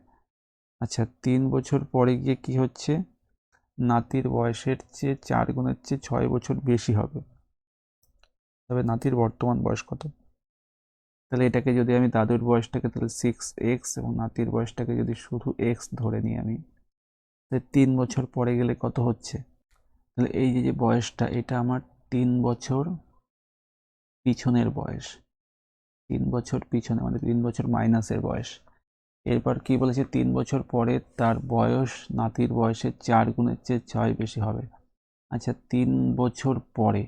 আচ্ছা, 3 বছর পরে গিয়ে কি হচ্ছে? নাতির বয়সের চেয়ে 4 গুণের চেয়ে 6 বছর বেশি হবে। তবে নাতির বর্তমান বয়স কত? তাহলে এটাকে যদি আমি দাদুর বয়সটাকে তাহলে 6x এবং নাতির বয়সটাকে যদি শুধু x ধরে নিই আমি, তাহলে 3 বছর পরে গেলে কত হচ্ছে? তাহলে এই যে বয়সটা, এটা আমার 3 বছর পিছনের বয়স। 3 বছর পিছনে মানে 3 বছর মাইনাসের বয়স। এরপর কি বলেছে? 3 বছর পরে তার বয়স নাতির বয়সের 4 গুণের চেয়ে 6 বেশি হবে। আচ্ছা, 3 বছর পরে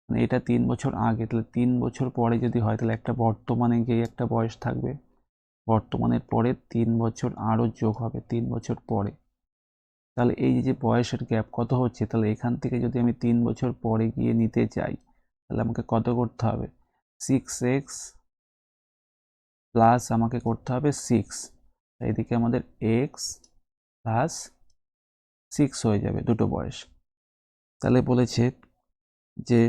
মানে এটা 3 বছর আগে, তাহলে 3 বছর পরে যদি হয় তাহলে একটা বর্তমানে গিয়ে একটা বয়স থাকবে, বর্তমানের পরে 3 বছর আরও যোগ হবে 3 বছর পরে। তাহলে এই যে বয়সের গ্যাপ কত হচ্ছে? তাহলে এখান থেকে যদি আমি 3 বছর পরে গিয়ে নিতে চাই, তাহলে আমাকে কত করতে হবে? 6x প্লাস আমাকে করতে হবে 6, এইদিকে আমাদের x প্লাস 6 হয়ে যাবে দুটো বয়স। তাহলে বলেছে যে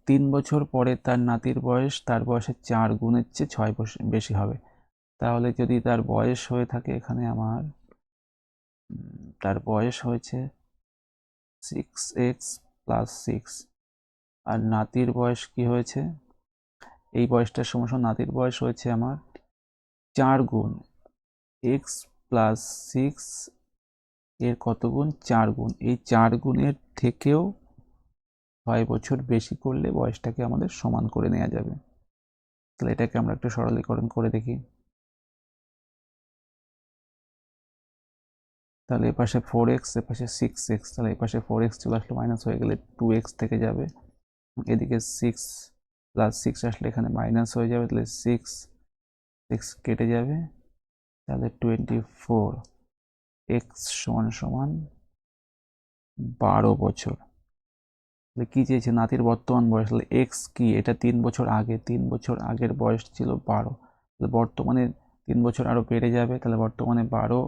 3 বছর পরে তার নাতির বয়স তার বয়সের 4 গুণের চেয়ে 6 বেশি হবে। তাহলে যদি তার বয়স হয়ে থাকে, এখানে আমার তার বয়স হয়েছে 6x প্লাস 6, আর নাতির বয়স কি হয়েছে? এই বয়সটার সমস্যা, নাতির বয়স হয়েছে আমার 4 গুণ x প্লাস 6 এর কত গুণ? 4 গুণ। এই 4 গুণের থেকেও 6 বছর বেশি করলে বয়সটাকে আমাদের সমান করে নেওয়া যাবে। তাহলে এটাকে আমরা একটু সরলীকরণ করে দেখি। তাহলে এপাশে 4x, এপাশে 6x, তাহলে এপাশে 4x চলে আসলে মাইনাস হয়ে গেলে 2x থেকে যাবে। এদিকে 6 প্লাস 6 আসলে এখানে মাইনাস হয়ে যাবে, তাহলে 6 কেটে যাবে, তাহলে 24। x সমান সমান 12 বছর। তাহলে কি চেয়েছে? নাতির বর্তমান বয়স। তাহলে x কি? এটা 3 বছর আগে, 3 বছর আগের বয়স ছিল 12, তাহলে বর্তমানে 3 বছর আরও বেড়ে যাবে, তাহলে বর্তমানে 12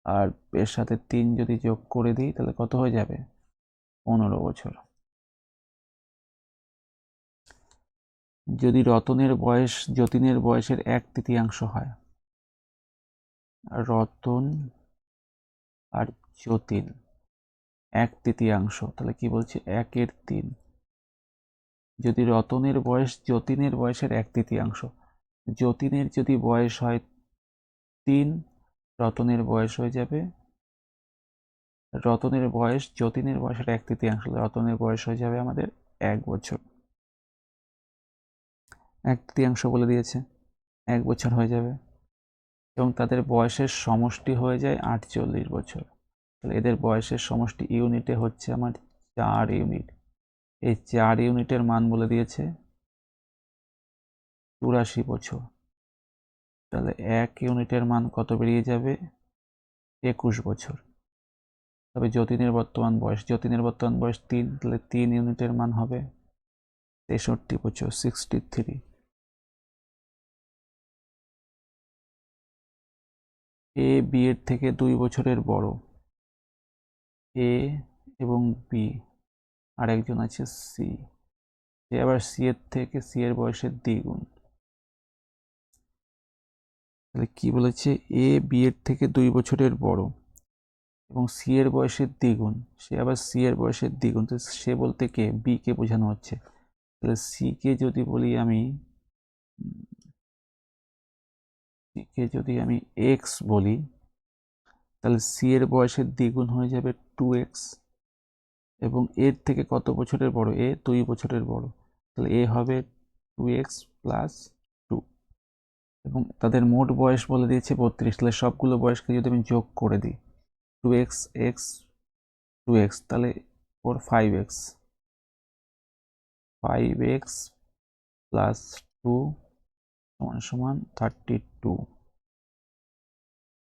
আর এর সাথে 3 যদি যোগ করে দিই তাহলে কত হয়ে যাবে? 15 বছর। যদি রতনের বয়স যতীনের বয়সের 1/3 হয়, রতন আর যতীন 1/3, তাহলে কি বলছে? 1/3। যদি রতনের বয়স যতীনের বয়সের 1/3, যতীনের যদি বয়স হয় 3, রতনের বয়স হয়ে যাবে, রতনের বয়স যতীনের বয়সের 1/3, রতনের বয়স হয়ে যাবে আমাদের 1 বছর। 1/3 বলে দিয়েছে, 1 বছর হয়ে যাবে, এবং তাদের বয়সের সমষ্টি হয়ে যায় 48 বছর। তাহলে এদের বয়সের সমষ্টি ইউনিটে হচ্ছে আমার 4 ইউনিট। এই 4 ইউনিটের মান বলে দিয়েছে 84 বছর। তাহলে 1 ইউনিটের মান কত বেরিয়ে যাবে? 21 বছর। তবে যতীনের বর্তমান বয়স 3, তাহলে 3 ইউনিটের মান হবে 63 বছর, 63। এ বি এর থেকে 2 বছরের বড়, এ এবং বি, আর একজন আছে সি, সে আবার সি এর থেকে সি এর বয়সের দ্বিগুণ। তাহলে কি বলেছে, এ বি এর থেকে 2 বছরের বড় এবং সি এর বয়সের দ্বিগুণ, সে আবার সি এর বয়সের দ্বিগুণ। তো সে বলতে কে, বি কে বোঝানো হচ্ছে। তাহলে সি কে যদি বলি আমি, সি কে যদি আমি এক্স বলি, তাহলে সি এর বয়সের দ্বিগুণ হয়ে যাবে 2x, এবং এর থেকে কত বছরের বড়, এ 2 বছরের বড়, তাহলে এ হবে 2x+2, এবং তাদের মোট বয়স বলে দিয়েছে 32। তাহলে সবগুলো বয়সকে যদি আমি যোগ করে দিই, 2x x 2x, তাহলে ওর 5x, 5x+2 সমান 32,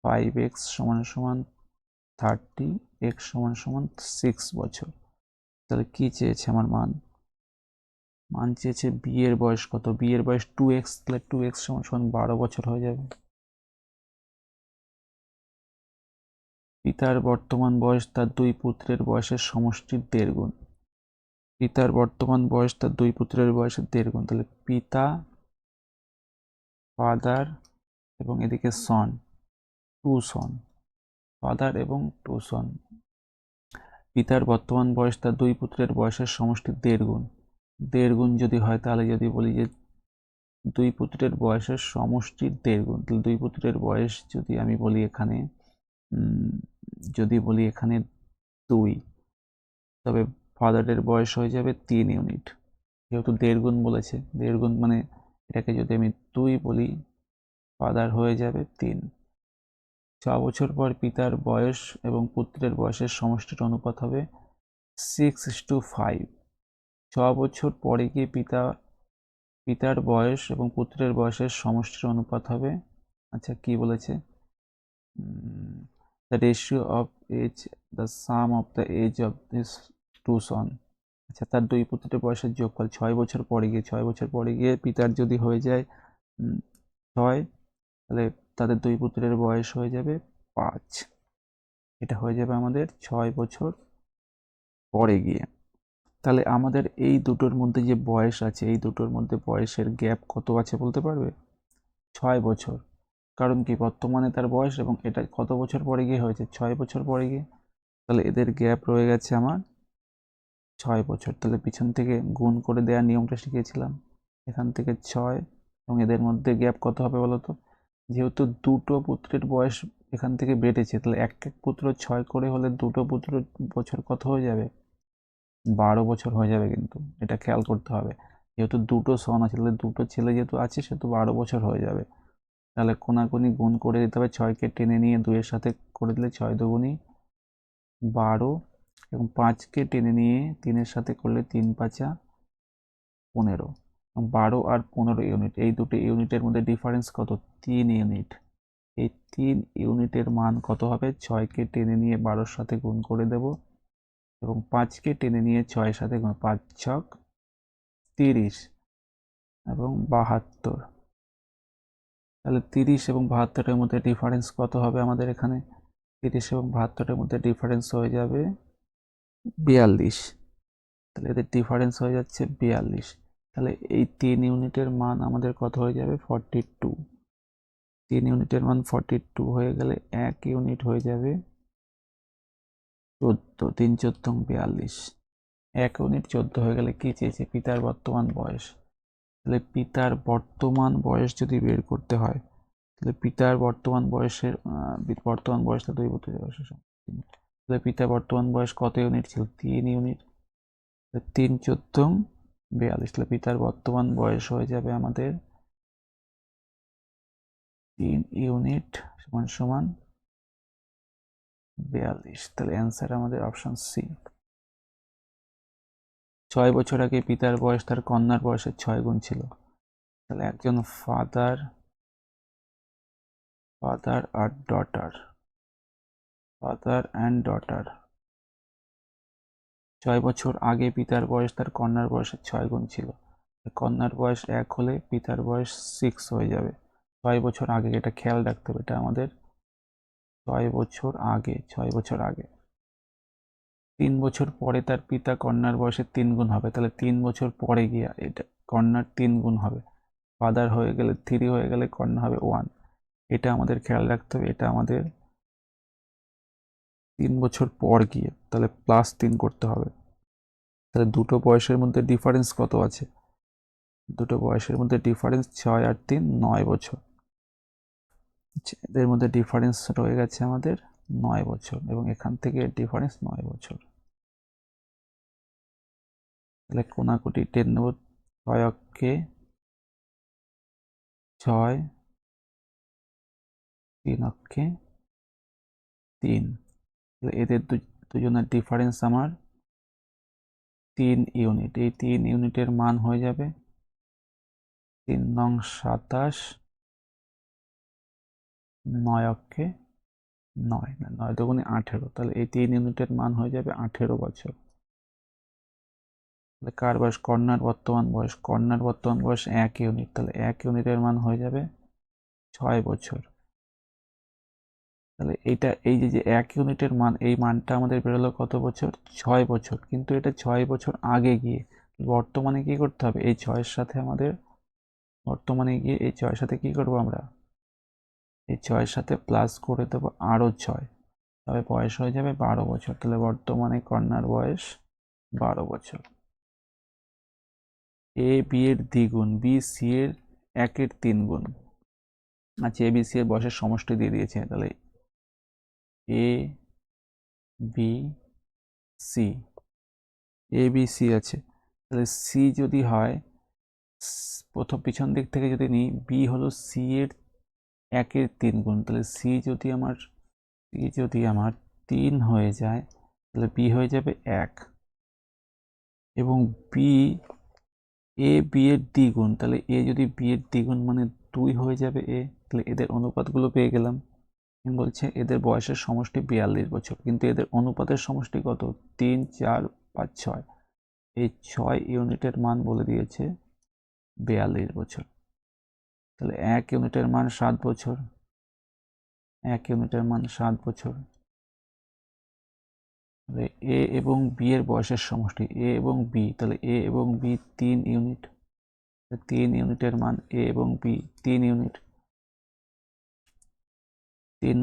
5x সমান 30, x সমান 6 বছর। তাহলে কি চেয়েছে আমার মান চেয়েছে বি এর বয়স কত, বি এর বয়স 2x, তাহলে 2x সমান 12 বছর হয়ে যাবে। পিতার বর্তমান বয়স তার 2 পুত্রের বয়সের সমষ্টির 1.5 গুণ। পিতার বর্তমান বয়স তার 2 পুত্রের বয়সের 1.5 গুণ, তাহলে পিতা, ফাদার এবং এদিকে সন, 2 সন, ফাদার এবং 2 সন। পিতার বর্তমান বয়স তার 2 পুত্রের বয়সের সমষ্টির 1.5 গুণ। 1.5 গুণ যদি হয়, তাহলে যদি বলি যে 2 পুত্রের বয়সের সমষ্টির 1.5 গুণ, তাহলে 2 পুত্রের বয়স যদি আমি বলি এখানে, যদি বলি এখানে 2, তবে ফাদারের বয়স হয়ে যাবে 3 ইউনিট, যেহেতু 1.5 গুণ বলেছে। 1.5 গুণ মানে এটাকে যদি আমি 2 বলি, ফাদার হয়ে যাবে 3। 6 বছর পর পিতার বয়স এবং পুত্রের বয়সের সমষ্টির অনুপাত হবে 6:5। 6 বছর পরে গিয়ে পিতার বয়স এবং পুত্রের বয়সের সমষ্টির অনুপাত হবে, আচ্ছা কি বলেছে, the ratio of age, the sum of the age of these 2 sons, আচ্ছা তার 2 পুত্রের বয়সের যোগফল। 6 বছর পরে গিয়ে পিতার যদি হয়ে যায় 6, তাহলে তাদের 2 পুত্রের বয়স হয়ে যাবে 5। এটা হয়ে যাবে আমাদের 6 বছর পরে গিয়ে। তাহলে আমাদের এই দুটোর মধ্যে যে বয়স আছে, এই দুটোর মধ্যে বয়সের গ্যাপ কত আছে বলতে পারবে? 6 বছর। কারণ কি, বর্তমানে তার বয়স এবং এটা কত বছর পরে গিয়ে হয়েছে, 6 বছর পরে গিয়ে। তাহলে এদের গ্যাপ রয়ে গেছে আমার 6 বছর। তাহলে পিছন থেকে গুণ করে দেওয়ার নিয়মটা শিখেছিলাম, এখান থেকে 6, এবং এদের মধ্যে গ্যাপ কত হবে বলতো, যেহেতু দুটো পুত্রের বয়স এখান থেকে বেড়েছে, তাহলে এক এক পুত্র 6 করে হলে দুটো পুত্র বছর কত হয়ে যাবে, 12 বছর হয়ে যাবে। কিন্তু এটা খেয়াল করতে হবে, যেহেতু দুটো সন আছে, তাহলে দুটো ছেলে যেহেতু আছে, সেহেতু 12 বছর হয়ে যাবে। তাহলে কোনাকুনি গুণ করে দিতে হবে, 6কে টেনে নিয়ে 2-এর সাথে করে দিলে 6 দুগুণী 12, এবং 5কে টেনে নিয়ে 3-এর সাথে করলে 3×5 15, 12 আর 15 ইউনিট, এই দুটো ইউনিটের মধ্যে ডিফারেন্স কত, 3 ইউনিট। এই 3 ইউনিটের মান কত হবে, 6কে টেনে নিয়ে 12-এর সাথে গুণ করে দেব, এবং 5কে টেনে নিয়ে 6-এর সাথে গুণ, 5×6 30 এবং 72। তাহলে 30 এবং 72-এর মধ্যে ডিফারেন্স কত হবে আমাদের এখানে, 30 এবং 72-এর মধ্যে ডিফারেন্স হয়ে যাবে 42। তাহলে এদের ডিফারেন্স হয়ে যাচ্ছে 42। তাহলে এই 3 ইউনিটের মান আমাদের কত হয়ে যাবে, 42। 3 ইউনিটের মান 42 হয়ে গেলে 1 ইউনিট হয়ে যাবে 14, 3×14 42। 1 ইউনিট 14 হয়ে গেলে কি চেয়েছে, পিতার বর্তমান বয়স। তাহলে পিতার বর্তমান বয়স যদি বের করতে হয়, তাহলে পিতার বর্তমান বয়সের বয়সটা 2 পুত্রের বয়সের সমান। তাহলে পিতার বর্তমান বয়স কত ইউনিট ছিল, 3 ইউনিট। 3×14 42। তাহলে পিতার বর্তমান বয়স হয়ে যাবে আমাদের 3 ইউনিট সমান 42। তাহলে অ্যান্সার আমাদের অপশন সি। 6 বছর আগে পিতার বয়স তার কন্যার বয়সের 6 গুণ ছিল। তাহলে একজন ফাদার আর ডটার, ফাদার অ্যান্ড ডটার, 6 বছর আগে পিতার বয়স তার কন্যার বয়সের 6 গুণ ছিল। কন্যার বয়স 1 হলে পিতার বয়স 6 হয়ে যাবে। 6 বছর আগে, এটা খেয়াল রাখতে হবে, এটা আমাদের 6 বছর আগে, 6 বছর আগে। 3 বছর পরে তার পিতা কন্যার বয়সের 3 গুণ হবে, তাহলে 3 বছর পরে গিয়ে এটা কন্যার 3 গুণ হবে। ফাদার হয়ে গেলে 3 হয়ে গেলে কন্যা হবে 1। এটা আমাদের খেয়াল রাখতে হবে, এটা আমাদের 3 বছর পর গিয়ে, তাহলে +3 করতে হবে। তাহলে দুটো বয়সের মধ্যে ডিফারেন্স কত আছে? দুটো বয়সের মধ্যে ডিফারেন্স 6 আর 3 9 বছর। এদের মধ্যে ডিফারেন্স রয়ে গেছে আমাদের 9 বছর, এবং এখান থেকে ডিফারেন্স 9 বছর। তাহলে কোনাকুটি 10 নেব, 6 অক্ষে 6, 3 অক্ষে 3। তাহলে এদের দুজনের ডিফারেন্স আমার 3 ইউনিট। এই 3 ইউনিটের মান হয়ে যাবে 3 নং 27, 9 অক্ষে 9, 9 দুগুণে 18। তাহলে এই 3 ইউনিটের মান হয়ে যাবে 18 বছর। তাহলে কার বয়স? কন্যার বর্তমান বয়স। কন্যার বর্তমান বয়স 1 ইউনিট, তাহলে 1 ইউনিটের মান হয়ে যাবে 6 বছর। তাহলে এই যে 1 ইউনিটের মান, এই মানটা আমাদের বেরোলো কত বছর? 6 বছর। কিন্তু এটা 6 বছর আগে গিয়ে বর্তমানে কি করতে হবে? এই 6-এর সাথে আমাদের বর্তমানে গিয়ে এই 6-এর সাথে কি করবো আমরা? এই 6-এর সাথে প্লাস করে দেবো আরো 6, তবে বয়স হয়ে যাবে 12 বছর। তাহলে বর্তমানে কন্যার বয়স 12 বছর। এ বি এর দ্বিগুণ, বি সি এর 1-এর 3 গুণ। আচ্ছা, এ বি সি এর বয়সের সমষ্টি দিয়ে দিয়েছে, তাহলে A B C, A B C আছে। তাহলে সি যদি হয়, প্রথম পিছন দিক থেকে যদি নিই, বি হলো সি এর 1-এর 3 গুণ। তাহলে সি যদি আমার 3 হয়ে যায়, তাহলে বি হয়ে যাবে 1। এবং বি এ বি এর দ্বিগুণ, তাহলে এ যদি বি এর দ্বিগুণ মানে 2 হয়ে যাবে এ। তাহলে এদের অনুপাতগুলো পেয়ে গেলাম। বলছে এদের বয়সের সমষ্টি 42 বছর, কিন্তু এদের অনুপাতের সমষ্টি কত? 3, 4, 5, 6। এই 6 ইউনিটের মান বলে দিয়েছে 42 বছর। তাহলে 1 ইউনিটের মান 7 বছর, 1 ইউনিটের মান 7 বছর। তাহলে এ এবং বি এর বয়সের সমষ্টি, এ এবং বি, তাহলে এ এবং বি 3 ইউনিট। 3 ইউনিটের মান, এ এবং বি 3 ইউনিট, 3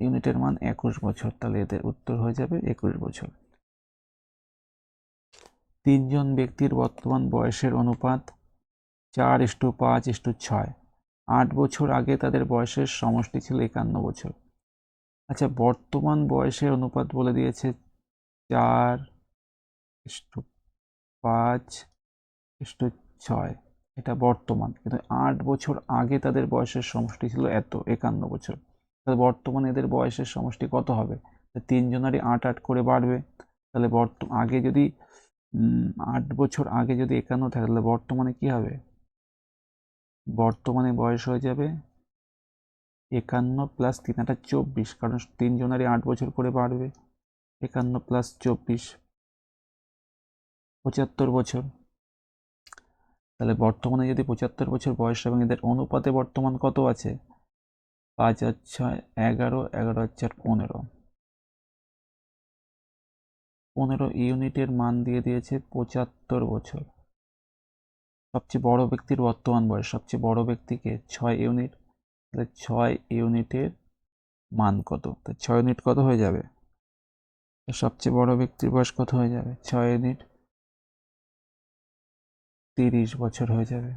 ইউনিটের মান 21 বছর। তাহলে এদের উত্তর হয়ে যাবে 21 বছর। 3 জন ব্যক্তির বর্তমান বয়সের অনুপাত 4:5:6। 8 বছর আগে তাদের বয়সের সমষ্টি ছিল 51 বছর। আচ্ছা, বর্তমান বয়সের অনুপাত বলে দিয়েছে 4:5:6, এটা বর্তমান। কিন্তু 8 বছর আগে তাদের বয়সের সমষ্টি ছিল 51 বছর। তাহলে বর্তমানে এদের বয়সের সমষ্টি কত হবে? 3 জনেরই 8 8 করে বাড়বে। তাহলে আগে যদি 8 বছর আগে যদি 51 থাকে, তাহলে বর্তমানে কি হবে? বর্তমানে বয়স হয়ে যাবে 51 + 3, এটা 24, কারণ 3 জনেরই 8 বছর করে বাড়বে। 51 + 24, 75 বছর। তাহলে বর্তমানে যদি 75 বছর বয়স, এবং এদের অনুপাতে বর্তমান কত আছে? 5 আর 6 11, 11 আর 4 15। 15 ইউনিটের মান দিয়ে দিয়েছে 75 বছর। সবচেয়ে বড় ব্যক্তির বর্তমান বয়স, সবচেয়ে বড় ব্যক্তিকে 6 ইউনিট, তাহলে 6 ইউনিটের মান কত? তো 6 ইউনিট কত হয়ে যাবে? সবচেয়ে বড় ব্যক্তির বয়স কত হয়ে যাবে? 6 ইউনিট 30 বছর হয়ে যাবে।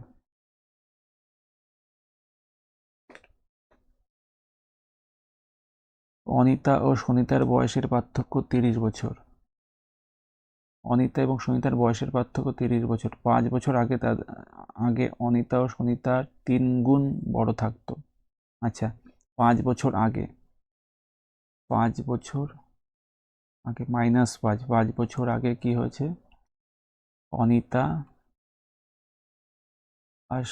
অনিতা ও সুনিতার বয়সের পার্থক্য 30 বছর। অনিতা এবং সুনিতার বয়সের পার্থক্য 30 বছর। 5 বছর আগে অনিতা ও সুনিতার 3 গুণ বড় থাকতো। আচ্ছা, 5 বছর আগে, 5 বছর আগে -5, 5 বছর আগে কি হয়েছে? অনিতা আর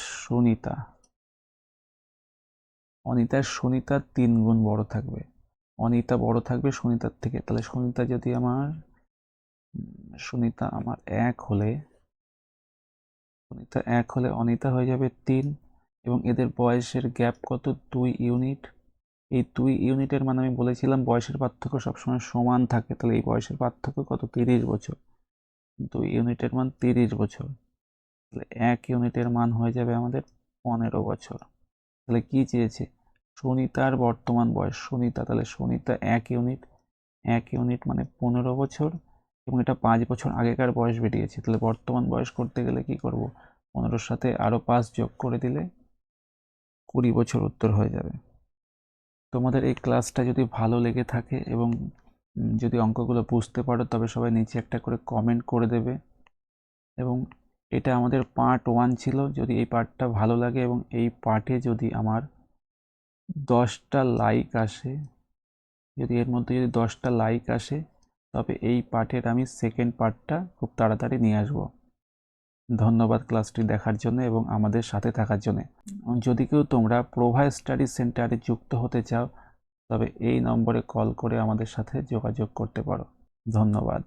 সুনিতার 3 গুণ বড় থাকবে। অনিতা বড় থাকবে সুনিতার থেকে। তাহলে সুনিতা আমার 1 হলে, অনিতা হয়ে যাবে 3, এবং এদের বয়সের গ্যাপ কত? 2 ইউনিট। এই 2 ইউনিটের মানে আমি বলেছিলাম বয়সের পার্থক্য সবসময় সমান থাকে, তাহলে এই বয়সের পার্থক্য কত? 30 বছর। 2 ইউনিটের মান 30 বছর, তাহলে 1 ইউনিটের মান হয়ে যাবে আমাদের 15 বছর। তাহলে কি চেয়েছে? সুনিতার বর্তমান বয়স। সুনিতা, তাহলে সুনিতা 1 ইউনিট মানে 15 বছর, এবং এটা 5 বছর আগেকার বয়স বেরিয়েছে। তাহলে বর্তমান বয়স করতে গেলে কি করব? 15-র সাথে আরও 5 যোগ করে দিলে 20 বছর উত্তর হয়ে যাবে। তোমাদের এই ক্লাসটা যদি ভালো লেগে থাকে এবং যদি অঙ্কগুলো বুঝতে পারো, তবে সবাই নিচে একটা করে কমেন্ট করে দেবে। এবং এটা আমাদের পার্ট 1 ছিল। যদি এই পার্টটা ভালো লাগে এবং এই পার্টে যদি আমার 10টা লাইক আসে, যদি এর মধ্যে যদি 10টা লাইক আসে, তবে এই পার্টের আমি সেকেন্ড পার্টটা খুব তাড়াতাড়ি নিয়ে আসবো। ধন্যবাদ ক্লাসটি দেখার জন্য এবং আমাদের সাথে থাকার জন্য। যদি কেউ তোমরা প্রভা স্টাডি সেন্টারে যুক্ত হতে চাও, তবে এই নম্বরে কল করে আমাদের সাথে যোগাযোগ করতে পারো। ধন্যবাদ।